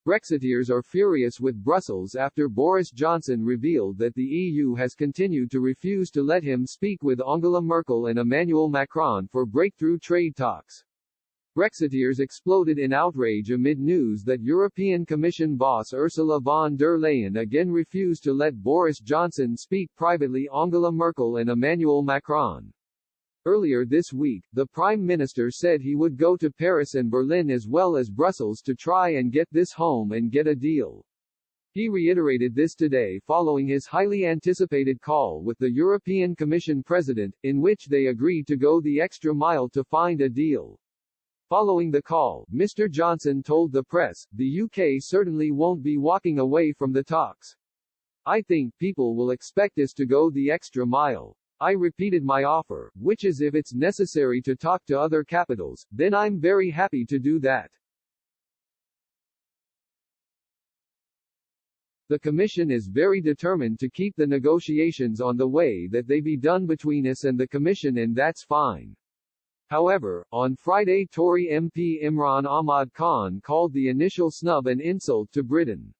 Brexiteers are furious with Brussels after Boris Johnson revealed that the EU has continued to refuse to let him speak with Angela Merkel and Emmanuel Macron for breakthrough trade talks. Brexiteers exploded in outrage amid news that European Commission boss Ursula von der Leyen again refused to let Boris Johnson speak privately Angela Merkel and Emmanuel Macron. Earlier this week, the Prime Minister said he would go to Paris and Berlin as well as Brussels to try and get this home and get a deal. He reiterated this today following his highly anticipated call with the European Commission President, in which they agreed to go the extra mile to find a deal. Following the call, Mr. Johnson told the press, "The UK certainly won't be walking away from the talks. I think people will expect us to go the extra mile. I repeated my offer, which is if it's necessary to talk to other capitals, then I'm very happy to do that." The Commission is very determined to keep the negotiations on the way that they be done between us and the Commission, and that's fine. However, on Friday Tory MP Imran Ahmad Khan called the initial snub an insult to Britain.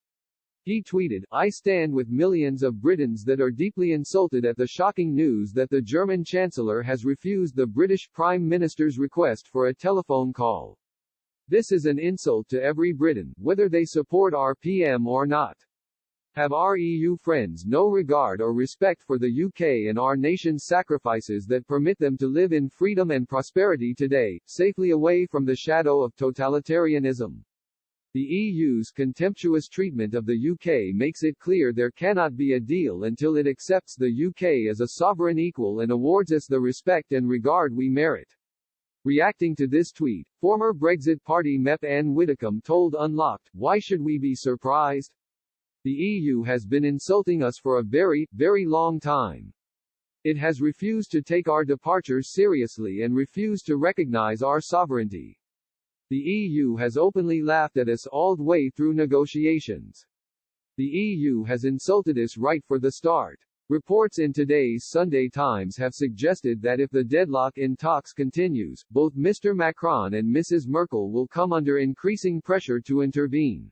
He tweeted, "I stand with millions of Britons that are deeply insulted at the shocking news that the German Chancellor has refused the British Prime Minister's request for a telephone call. This is an insult to every Briton, whether they support our PM or not. Have our EU friends no regard or respect for the UK and our nation's sacrifices that permit them to live in freedom and prosperity today, safely away from the shadow of totalitarianism? The EU's contemptuous treatment of the UK makes it clear there cannot be a deal until it accepts the UK as a sovereign equal and awards us the respect and regard we merit." Reacting to this tweet, former Brexit Party MEP Anne Widdecombe told Unlocked, "Why should we be surprised? The EU has been insulting us for a very, very long time. It has refused to take our departures seriously and refused to recognize our sovereignty. The EU has openly laughed at us all the way through negotiations. The EU has insulted us right for the start." Reports in today's Sunday Times have suggested that if the deadlock in talks continues, both Mr. Macron and Mrs. Merkel will come under increasing pressure to intervene.